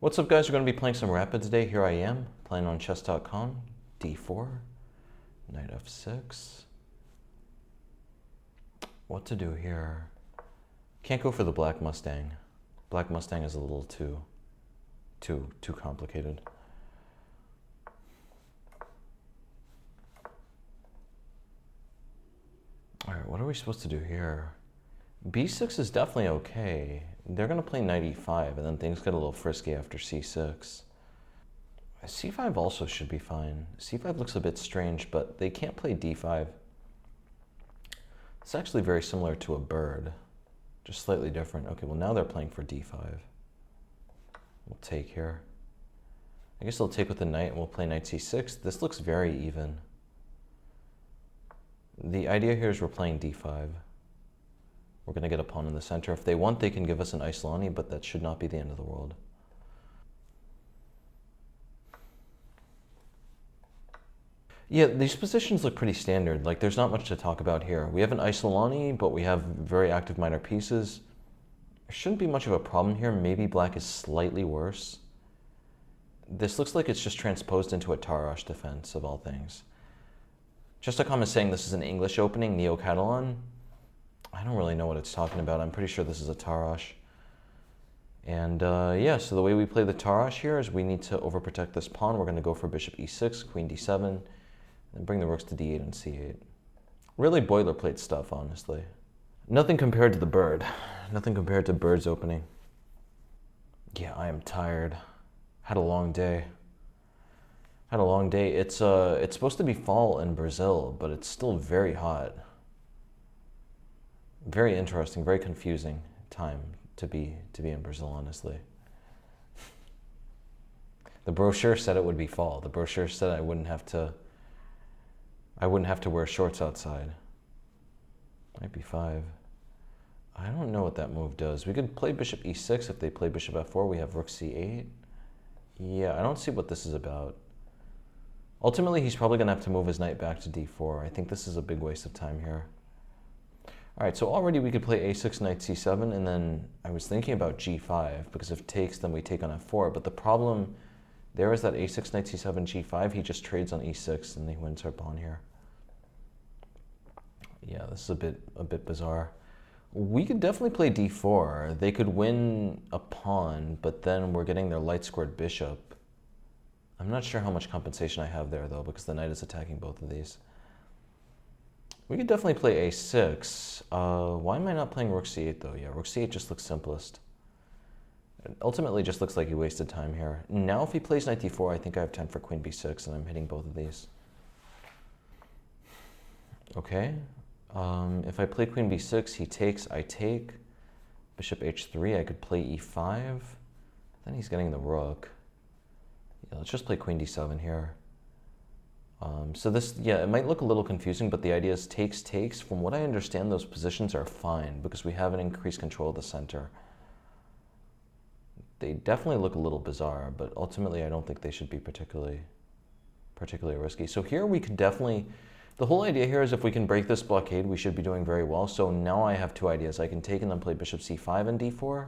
What's up, guys? We're going to be playing some Rapid today. Here I am, playing on chess.com. d4, knight f6. What to do here? Can't go for the Black Mustang. Black Mustang is a little too complicated. All right, what are we supposed to do here? b6 is definitely okay. They're going to play knight e5, and then things get a little frisky after c6. c5 also should be fine. c5 looks a bit strange, but they can't play d5. It's actually very similar to a bird, just slightly different. Okay, well now they're playing for d5. We'll take here. I guess they'll take with the knight, and we'll play knight c6. This looks very even. The idea here is we're playing d5. We're going to get a pawn in the center. If they want, they can give us an Isolani, but that should not be the end of the world. Yeah, these positions look pretty standard. Like, there's not much to talk about here. We have an Isolani, but we have very active minor pieces. There shouldn't be much of a problem here. Maybe black is slightly worse. This looks like it's just transposed into a Tarrasch defense, of all things. Just.com is saying this is an English opening, Neo-Catalan. I don't really know what it's talking about. I'm pretty sure this is a Tarrasch. And yeah, so the way we play the Tarrasch here is we need to overprotect this pawn. We're going to go for bishop e6, queen d7, and bring the rooks to d8 and c8. Really boilerplate stuff, honestly. Nothing compared to the bird. Nothing compared to bird's opening. Yeah, I am tired. Had a long day. Had a long day. It's supposed to be fall in Brazil, but it's still very hot. Very interesting, very confusing time to be in Brazil, honestly. The brochure said it would be fall. The brochure said I wouldn't have to wear shorts outside. Knight b5. I don't know what that move does. We could play bishop e6 if they play bishop f4. We have rook c8. Yeah, I don't see what this is about. Ultimately, he's probably going to have to move his knight back to d4. I think this is a big waste of time here. All right, so already we could play a6, knight c7, and then I was thinking about g5, because if takes, then we take on f4. But the problem there is that a6, knight c7, g5, he just trades on e6, and he wins our pawn here. Yeah, this is a bit bizarre. We could definitely play d4. They could win a pawn, but then we're getting their light-squared bishop. I'm not sure how much compensation I have there, though, because the knight is attacking both of these. We could definitely play a6. Why am I not playing rook c8, though? Yeah, rook c8 just looks simplest. It ultimately just looks like he wasted time here. Now if he plays knight d4, I think I have time for queen b6, and I'm hitting both of these. Okay. If I play queen b6, he takes, I take. Bishop h3, I could play e5. Then he's getting the rook. Yeah, let's just play queen d7 here. So this, yeah, it might look a little confusing, but the idea is takes, takes. From what I understand, those positions are fine because we have an increased control of the center. They definitely look a little bizarre, but ultimately I don't think they should be particularly risky. So here we could definitely, the whole idea here is if we can break this blockade, we should be doing very well. So now I have two ideas. I can take and then play bishop c5 and d4,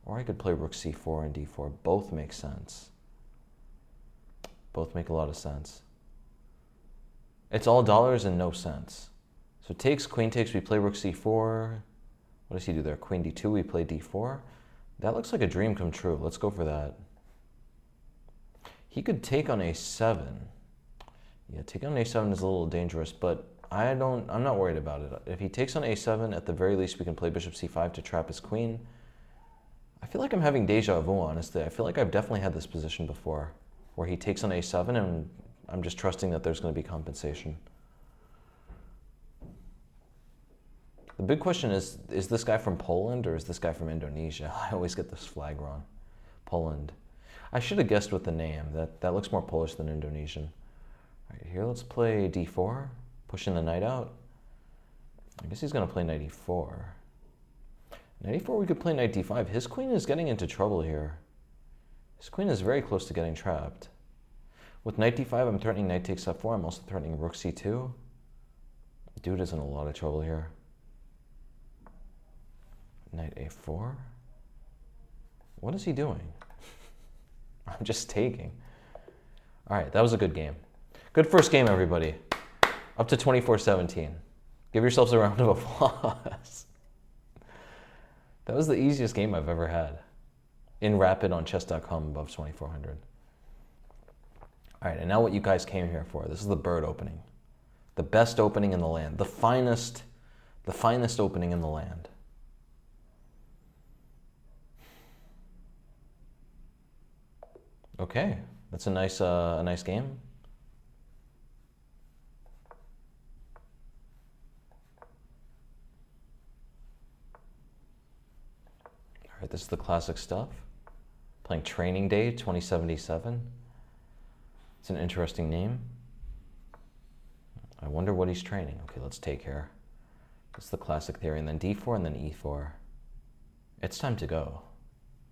or I could play rook c4 and d4. Both make sense. Both make a lot of sense. It's all dollars and no cents. So takes, queen takes, we play rook c4. What does he do there? Queen d2, we play d4. That looks like a dream come true. Let's go for that. He could take on a7. Yeah, taking on a7 is a little dangerous, but I'm not worried about it. If he takes on a7, at the very least we can play bishop c5 to trap his queen. I feel like I'm having deja vu, honestly. I feel like I've definitely had this position before, where he takes on a7 and I'm just trusting that there's going to be compensation. The big question is this guy from Poland or is this guy from Indonesia? I always get this flag wrong. Poland. I should have guessed with the name. That looks more Polish than Indonesian. All right, here let's play d4, pushing the knight out. I guess he's going to play knight e4. Knight e4, we could play knight d5. His queen is getting into trouble here. His queen is very close to getting trapped. With knight d5, I'm threatening knight takes f4. I'm also threatening rook c2. Dude is in a lot of trouble here. Knight a4. What is he doing? I'm just taking. All right, that was a good game. Good first game, everybody. Up to 24-17. Give yourselves a round of applause. That was the easiest game I've ever had. In Rapid on chess.com above 2400. All right, and now what you guys came here for. This is the bird opening. The best opening in the land. The finest opening in the land. Okay, that's a nice game. All right, this is the classic stuff. Playing Training Day 2077. It's an interesting name. I wonder what he's training. Okay, let's take here. It's the classic theory, and then d4 and then e4. It's time to go.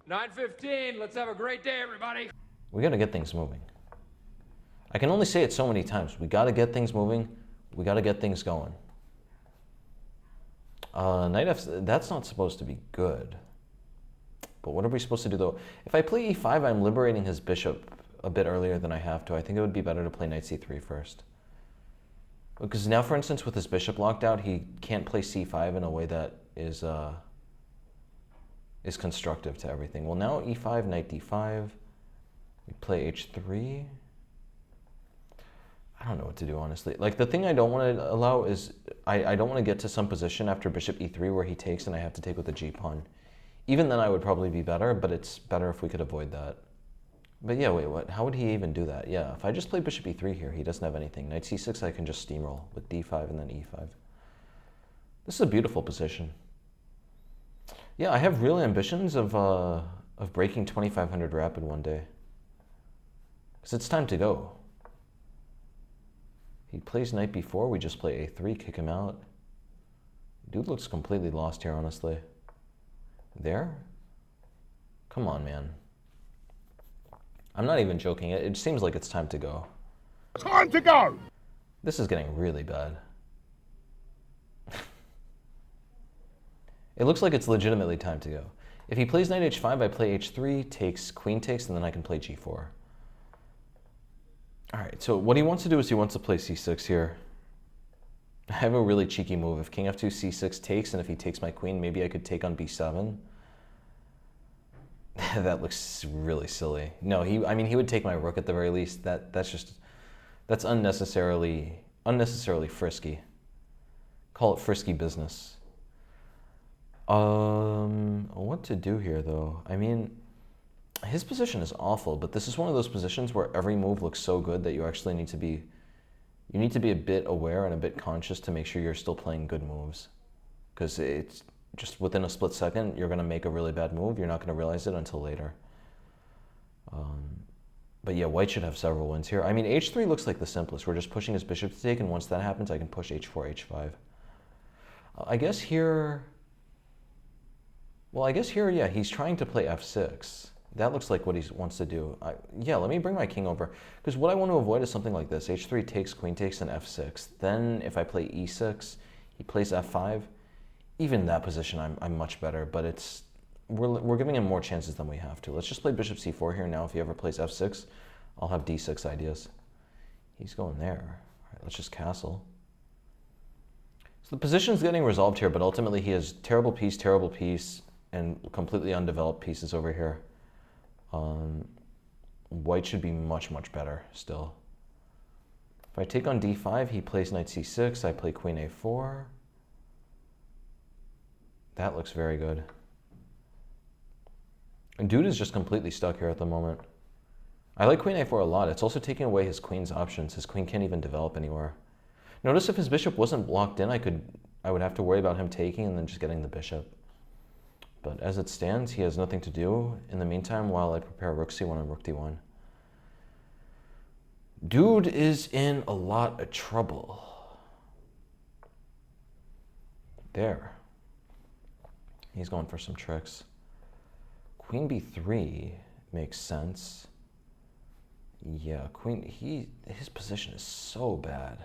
9:15, let's have a great day, everybody. We gotta get things moving. I can only say it so many times. We gotta get things moving. We gotta get things going. Knight f, that's not supposed to be good. But what are we supposed to do though? If I play e5, I'm liberating his bishop a bit earlier than I have to. I think it would be better to play knight c3 first. Because now, for instance, with his bishop locked out, he can't play c5 in a way that is constructive to everything. Well, now e5, knight d5. We play h3. I don't know what to do, honestly. Like, the thing I don't want to allow is, I don't want to get to some position after bishop e3 where he takes and I have to take with the g-pawn. Even then I would probably be better, but it's better if we could avoid that. But yeah, wait, what? How would he even do that? Yeah, if I just play bishop e3 here, he doesn't have anything. Knight c6, I can just steamroll with d5 and then e5. This is a beautiful position. Yeah, I have real ambitions of breaking 2500 rapid one day. Because it's time to go. He plays knight b4, we just play a3, kick him out. Dude looks completely lost here, honestly. There? Come on, man. I'm not even joking. It seems like it's time to go. Time to go! This is getting really bad. It looks like it's legitimately time to go. If he plays knight h5, I play h3, takes, queen takes, and then I can play g4. All right, so what he wants to do is he wants to play c6 here. I have a really cheeky move. If king f2, c6 takes, and if he takes my queen, maybe I could take on b7. That looks really silly. No, I mean, he would take my rook at the very least. That's unnecessarily frisky. Call it frisky business. What to do here, though? I mean, his position is awful, but this is one of those positions where every move looks so good that you actually need to be a bit aware and a bit conscious to make sure you're still playing good moves. Because it's just within a split second, you're going to make a really bad move. You're not going to realize it until later. But yeah, white should have several wins here. I mean, h3 looks like the simplest. We're just pushing his bishop to take, and once that happens, I can push h4, h5. I guess here, yeah, he's trying to play f6. That looks like what he wants to do. Yeah, let me bring my king over. Because what I want to avoid is something like this. h3 takes, queen takes, and f6. Then if I play e6, he plays f5. Even in that position, I'm much better. But we're giving him more chances than we have to. Let's just play bishop c4 here now. If he ever plays f6, I'll have d6 ideas. He's going there. All right, let's just castle. So the position's getting resolved here, but ultimately he has terrible piece, and completely undeveloped pieces over here. White should be much, much better still. If I take on d5, he plays knight c6, I play queen a4. That looks very good. And dude is just completely stuck here at the moment. I like queen a4 a lot. It's also taking away his queen's options. His queen can't even develop anywhere. Notice if his bishop wasn't blocked in, I would have to worry about him taking and then just getting the bishop. But as it stands, he has nothing to do in the meantime while I prepare rook c1 and rook d1. Dude is in a lot of trouble. There. He's going for some tricks. Queen b3 makes sense. Yeah, his position is so bad.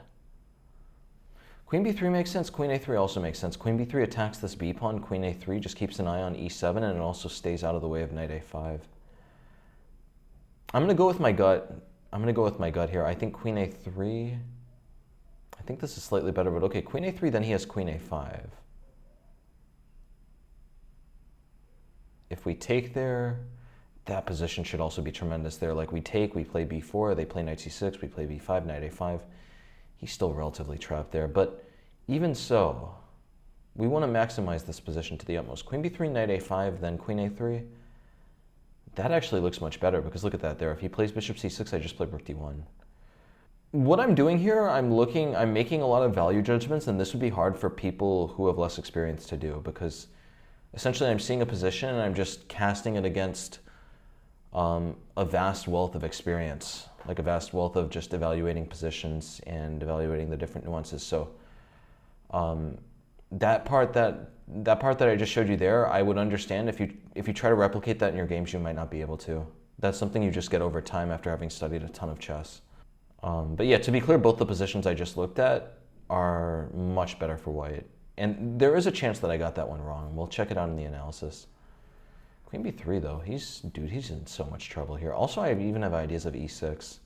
Queen b3 makes sense, queen a3 also makes sense. Queen b3 attacks this b pawn, queen a3 just keeps an eye on e7, and it also stays out of the way of knight a5. I'm gonna go with my gut. I'm gonna go with my gut here. I think queen a3. I think this is slightly better, but okay, queen a3, then he has queen a5. If we take there, that position should also be tremendous there. Like we take, we play b4, they play knight c6, we play b5, knight a5. He's still relatively trapped there, but even so, we want to maximize this position to the utmost. Queen b3, knight a5, then queen a3. That actually looks much better because look at that there. If he plays bishop c6, I just play rook d1. What I'm doing here, I'm making a lot of value judgments, and this would be hard for people who have less experience to do because essentially I'm seeing a position and I'm just casting it against a vast wealth of experience, like a vast wealth of just evaluating positions and evaluating the different nuances. So that part that I just showed you there, I would understand. If you try to replicate that in your games, you might not be able to. That's something you just get over time after having studied a ton of chess. But yeah, to be clear, both the positions I just looked at are much better for white. And there is a chance that I got that one wrong. We'll check it out in the analysis. Queen b3 though, he's in so much trouble here. Also, I even have ideas of e6.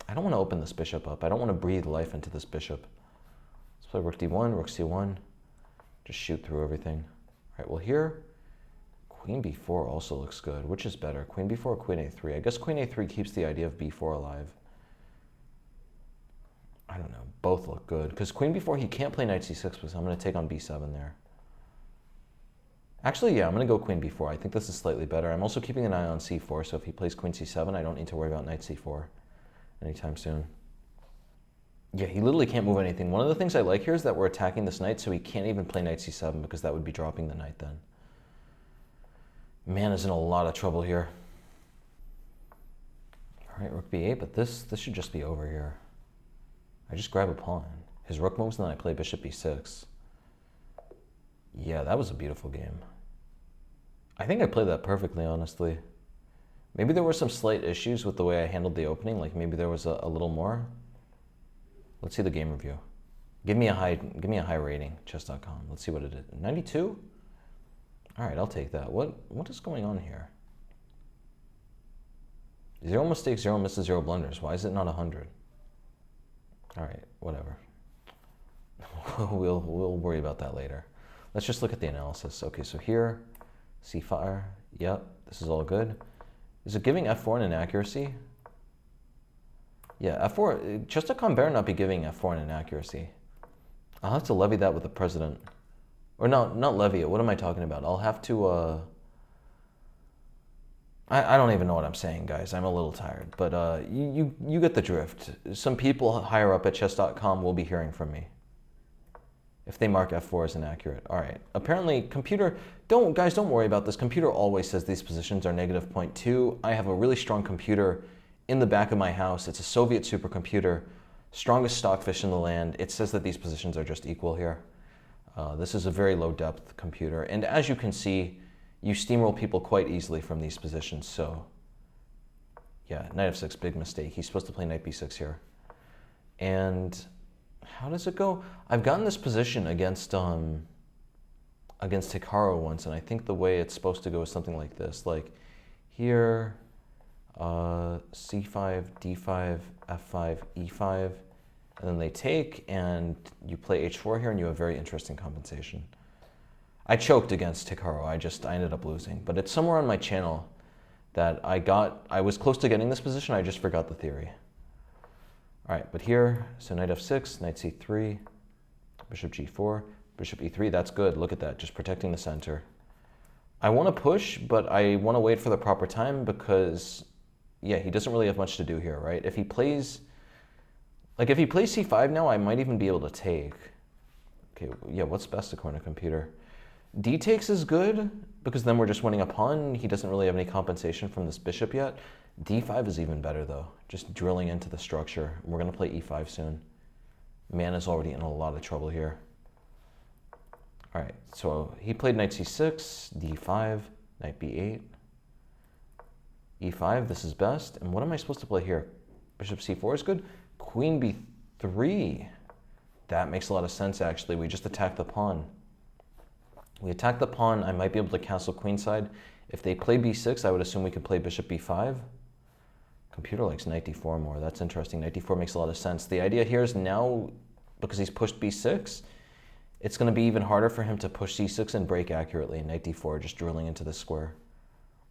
I don't want to open this bishop up. I don't want to breathe life into this bishop. Let's play rook d1, rook c1. Just shoot through everything. All right, well here, queen b4 also looks good. Which is better, queen b4 or queen a3? I guess queen a3 keeps the idea of b4 alive. I don't know, both look good. Because queen b4, he can't play knight c6 because I'm going to take on b7 there. Actually, yeah, I'm going to go queen b4. I think this is slightly better. I'm also keeping an eye on c4, so if he plays queen c7, I don't need to worry about knight c4 anytime soon. Yeah, he literally can't move anything. One of the things I like here is that we're attacking this knight, so he can't even play knight c7 because that would be dropping the knight then. Man is in a lot of trouble here. All right, rook b8, but this should just be over here. I just grab a pawn. His rook moves, and then I play bishop b6. Yeah, that was a beautiful game. I think I played that perfectly, honestly. Maybe there were some slight issues with the way I handled the opening, like maybe there was a little more. Let's see the game review. Give me a high rating, chess.com. Let's see what it is. 92? All right, I'll take that. What is going on here? 0 mistakes, 0 misses, 0 blunders. Why is it not 100? All right, whatever. We'll worry about that later. Let's just look at the analysis. Okay, so here, c5. Yep, this is all good. Is it giving f4 an inaccuracy? Yeah, f4. Chess.com better not be giving f4 an inaccuracy. I'll have to levy that with the president. Or no, not levy it. What am I talking about? I'll have to... I don't even know what I'm saying, guys. I'm a little tired. But you get the drift. Some people higher up at chess.com will be hearing from me if they mark f4 as inaccurate. All right. Apparently, computer... Guys, don't worry about this. Computer always says these positions are negative 0.2. I have a really strong computer in the back of my house. It's a Soviet supercomputer, strongest stockfish in the land. It says that these positions are just equal here. This is a very low depth computer. And as you can see, you steamroll people quite easily from these positions. So yeah, knight f6, big mistake. He's supposed to play knight b6 here. And how does it go? I've gotten this position against Hikaru once, and I think the way it's supposed to go is something like this. Like here, c5, d5, f5, e5, and then they take, and you play h4 here, and you have very interesting compensation. I choked against Hikaru. I ended up losing, but it's somewhere on my channel that I was close to getting this position. I just forgot the theory. All right, but here, so knight f6, knight c3, bishop g4, bishop e3. That's good. Look at that, just protecting the center. I want to push, but I want to wait for the proper time because, yeah, he doesn't really have much to do here, right? If he plays c5 now, I might even be able to take. Okay, yeah, what's best according to computer? D takes is good because then we're just winning a pawn. He doesn't really have any compensation from this bishop yet. D5 is even better though, just drilling into the structure. We're going to play e5 soon. Man is already in a lot of trouble here. All right, so he played knight c6, d5, knight b8, e5. This is best. And what am I supposed to play here? Bishop c4 is good. Queen b3. That makes a lot of sense, actually. We just attack the pawn. We attack the pawn. I might be able to castle queenside. If they play b6, I would assume we could play bishop b5. Computer likes knight d4 more. That's interesting. Knight d4 makes a lot of sense. The idea here is now, because he's pushed b6, it's going to be even harder for him to push c6 and break accurately. Knight d4, just drilling into the square.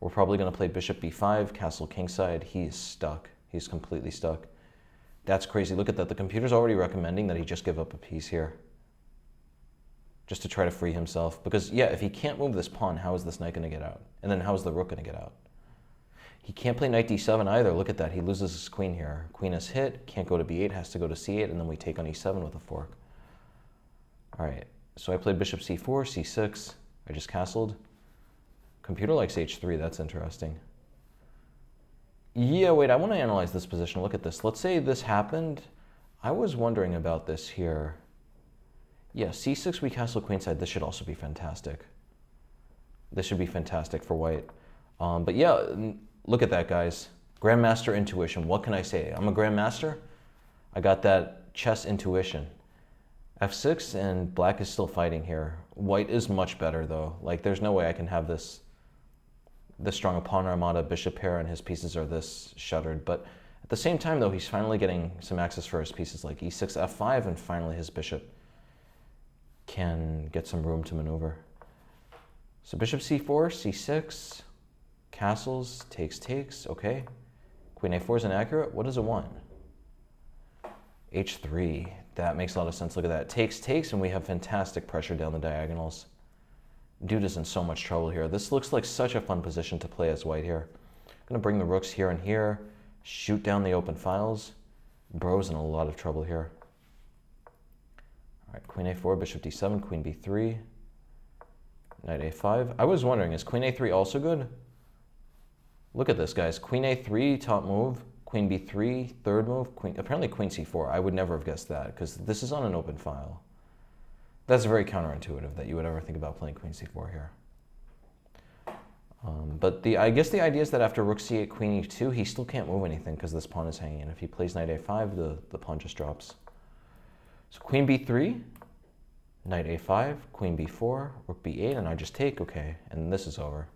We're probably going to play bishop b5, castle kingside. He's stuck. He's completely stuck. That's crazy. Look at that. The computer's already recommending that he just give up a piece here, just to try to free himself. Because, yeah, if he can't move this pawn, how is this knight going to get out? And then how is the rook going to get out? He can't play knight d7 either. Look at that. He loses his queen here. Queen is hit. Can't go to b8. Has to go to c8. And then we take on e7 with a fork. All right. So I played bishop c4, c6. I just castled. Computer likes h3. That's interesting. Yeah, wait. I want to analyze this position. Look at this. Let's say this happened. I was wondering about this here. Yeah, c6, we castle queenside. This should also be fantastic. This should be fantastic for white. But yeah, look at that, guys. Grandmaster intuition. What can I say? I'm a grandmaster. I got that chess intuition. f6, and black is still fighting here. White is much better, though. Like, there's no way I can have this strong a pawn armada, bishop pair, and his pieces are this shuttered. But at the same time, though, he's finally getting some access for his pieces like e6, f5, and finally his bishop can get some room to maneuver. So bishop c4, c6, castles, takes, okay. Queen a4 is inaccurate. What does it want? h3. That makes a lot of sense. Look at that. Takes, and we have fantastic pressure down the diagonals. Dude is in so much trouble here. This looks like such a fun position to play as white here. I'm going to bring the rooks here and here, shoot down the open files. Bro's in a lot of trouble here. All right, queen a4, bishop d7, queen b3, knight a5. I was wondering, is queen a3 also good? Look at this, guys. Queen a3, top move. Queen b3, third move. Apparently queen c4. I would never have guessed that, because this is on an open file. That's very counterintuitive that you would ever think about playing queen c4 here. But I guess the idea is that after rook c8, queen e2, he still can't move anything because this pawn is hanging. And if he plays knight a5, the pawn just drops. So queen b3, knight a5, queen b4, rook b8, and I just take, okay. And this is over.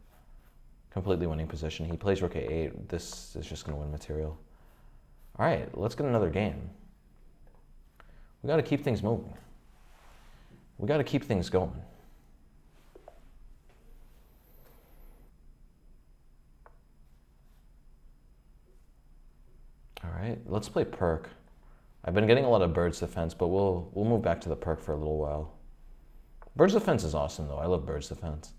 Completely winning position. He plays rook a8. This is just going to win material. All right, let's get another game. We got to keep things moving. We got to keep things going. All right, let's play Pirc. I've been getting a lot of Bird's Defense, but we'll move back to the Pirc for a little while. Bird's Defense is awesome, though. I love Bird's Defense.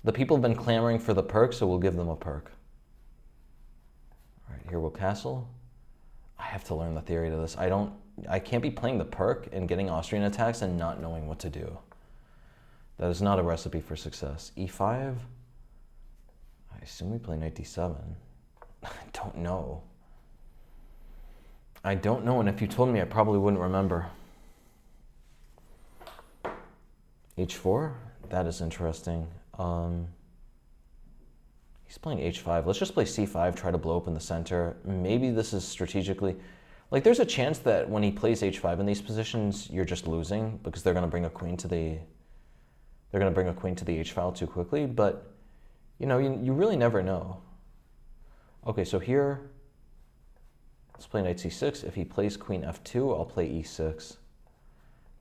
The people have been clamoring for the Pirc, so we'll give them a Pirc. All right, here we'll castle. I have to learn the theory to this. I can't be playing the Pirc and getting Austrian attacks and not knowing what to do. That is not a recipe for success. e5. I assume we play knight d7. I don't know. I don't know, and if you told me, I probably wouldn't remember. h4. That is interesting. He's playing h5. Let's just play c5, try to blow up in the center. Maybe this is strategically... Like, there's a chance that when he plays h5 in these positions, you're just losing because they're going to bring a queen to the... They're going to bring a queen to the h-file too quickly, but, you know, you really never know. Okay, so here, let's play knight c6. If he plays queen f2, I'll play e6.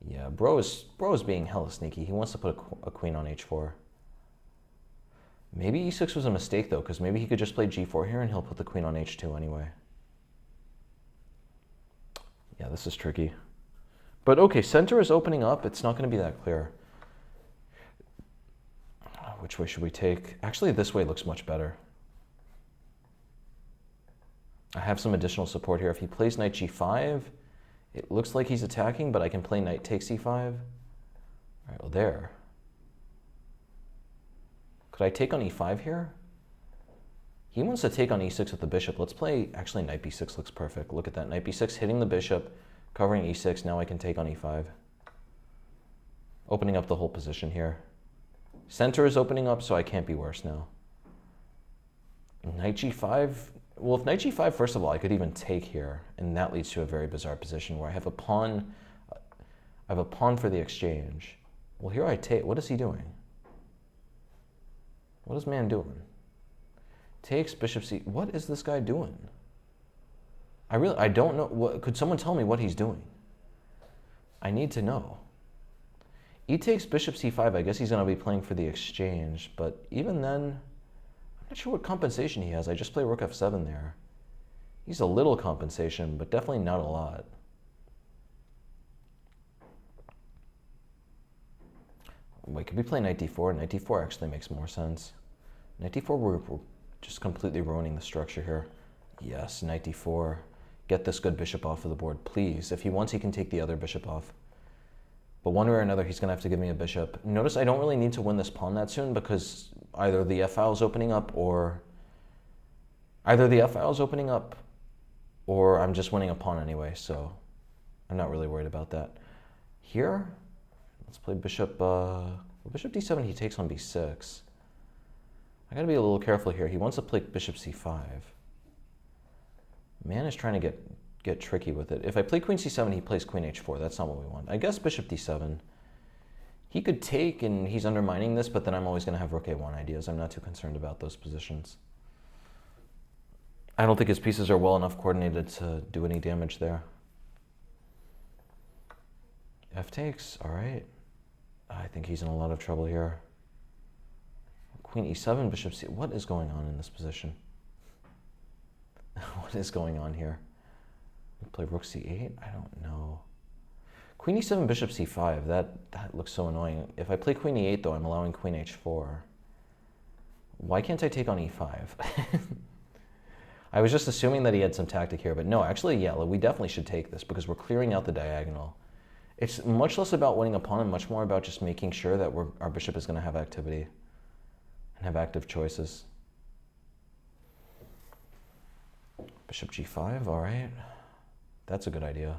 Yeah, bro is being hella sneaky. He wants to put a queen on h4. Maybe e6 was a mistake, though, because maybe he could just play g4 here and he'll put the queen on h2 anyway. Yeah, this is tricky. But okay, center is opening up. It's not going to be that clear. Which way should we take? Actually, this way looks much better. I have some additional support here. If he plays knight g5, it looks like he's attacking, but I can play knight takes e5. All right, well, there. Could I take on e5 here? He wants to take on e6 with the bishop. Let's play, actually, knight b6 looks perfect. Look at that, knight b6 hitting the bishop, covering e6. Now I can take on e5. Opening up the whole position here. Center is opening up, so I can't be worse now. Knight g5. Well, if knight g5, first of all, I could even take here, and that leads to a very bizarre position where I have a pawn. I have a pawn for the exchange. Well, here I take. What is he doing? What is man doing? Takes bishop c. What is this guy doing? I don't know. Could someone tell me what he's doing? I need to know. E takes bishop c5. I guess he's going to be playing for the exchange, but even then, I'm not sure what compensation he has. I just play rook f7 there. He's a little compensation, but definitely not a lot. Wait, could we play knight d4? Knight d4 actually makes more sense. Knight d4, we're just completely ruining the structure here. Yes, knight d4. Get this good bishop off of the board, please. If he wants, he can take the other bishop off. But one way or another, he's going to have to give me a bishop. Notice I don't really need to win this pawn that soon because either the f-file is opening up or... Either the f-file is opening up or I'm just winning a pawn anyway, so I'm not really worried about that. Here, let's play bishop... bishop d7, he takes on b6. I got to be a little careful here. He wants to play bishop c5. Man is trying to get tricky with it. If I play queen c7, he plays queen h4. That's not what we want. I guess bishop d7. He could take, and he's undermining this, but then I'm always going to have rook a1 ideas. I'm not too concerned about those positions. I don't think his pieces are well enough coordinated to do any damage there. F takes. All right. I think he's in a lot of trouble here. Queen e7, bishop c. What is going on in this position? What is going on here? We play rook c8? I don't know. Queen e7, bishop c5. That looks so annoying. If I play queen e8, though, I'm allowing queen h4. Why can't I take on e5? I was just assuming that he had some tactic here, but no, actually, yeah, we definitely should take this because we're clearing out the diagonal. It's much less about winning a pawn and much more about just making sure that our bishop is going to have activity and have active choices. Bishop g5, all right. That's a good idea.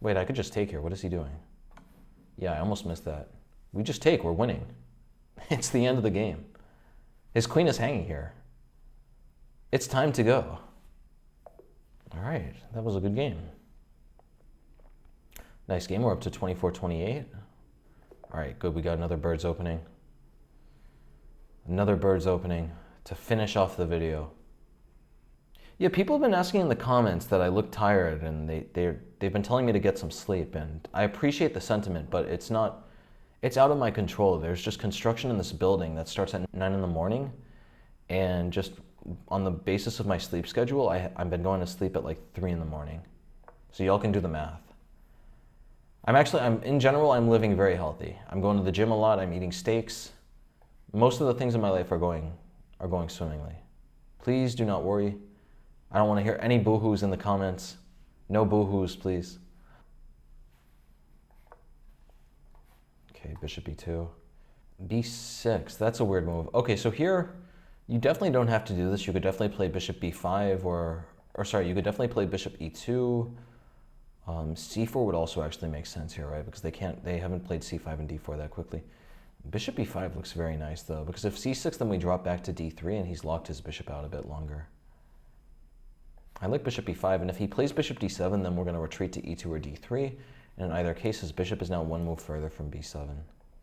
Wait, I could just take here. What is he doing? Yeah, I almost missed that. We just take, we're winning. It's the end of the game. His queen is hanging here. It's time to go. All right, that was a good game. Nice game, we're up to 24-28. All right, good, we got another bird's opening. Another bird's opening to finish off the video. Yeah, people have been asking in the comments that I look tired and they've been telling me to get some sleep, and I appreciate the sentiment, but it's out of my control. There's just construction in this building that starts at 9 in the morning, and just on the basis of my sleep schedule, I've been going to sleep at like 3 in the morning. So y'all can do the math. In general, I'm living very healthy. I'm going to the gym a lot, I'm eating steaks. Most of the things in my life are going swimmingly. Please do not worry. I don't want to hear any boo-hoos in the comments. No boo-hoos, please. Okay, bishop e2. b6, that's a weird move. Okay, so here, you definitely don't have to do this. You could definitely play bishop b5 you could definitely play bishop e2. c4 would also actually make sense here, right? Because they haven't played c5 and d4 that quickly. Bishop e5 looks very nice though, because if c6, then we drop back to d3 and he's locked his bishop out a bit longer. I like bishop e5, and if he plays bishop d7, then we're going to retreat to e2 or d3, and in either case, his bishop is now one move further from b7,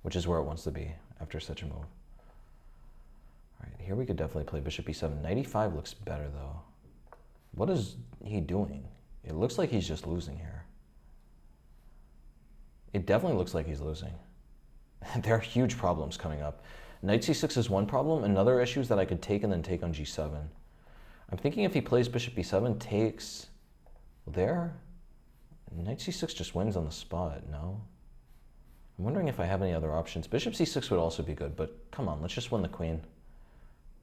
which is where it wants to be after such a move. All right, here we could definitely play bishop e7. Knight e5 looks better though. What is he doing? It looks like he's just losing here. It definitely looks like he's losing. There are huge problems coming up. Knight c6 is one problem. Another issue is that I could take and then take on g7. I'm thinking if he plays bishop b7, takes there, knight c6 just wins on the spot, no? I'm wondering if I have any other options. Bishop c6 would also be good, but come on, let's just win the queen.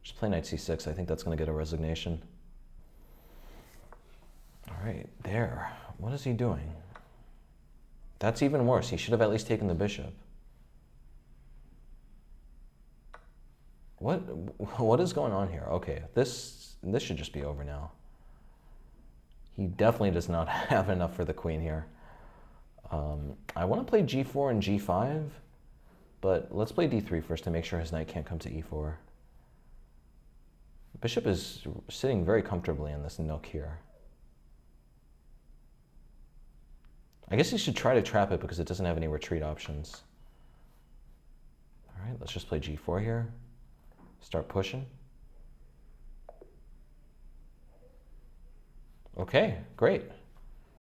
Just play knight c6. I think that's going to get a resignation. All right, there. What is he doing? That's even worse. He should have at least taken the bishop. What is going on here? Okay, this should just be over now. He definitely does not have enough for the queen here. I want to play g4 and g5, but let's play d3 first to make sure his knight can't come to e4. Bishop is sitting very comfortably in this nook here. I guess he should try to trap it because it doesn't have any retreat options. All right, let's just play g4 here. Start pushing. Okay, great.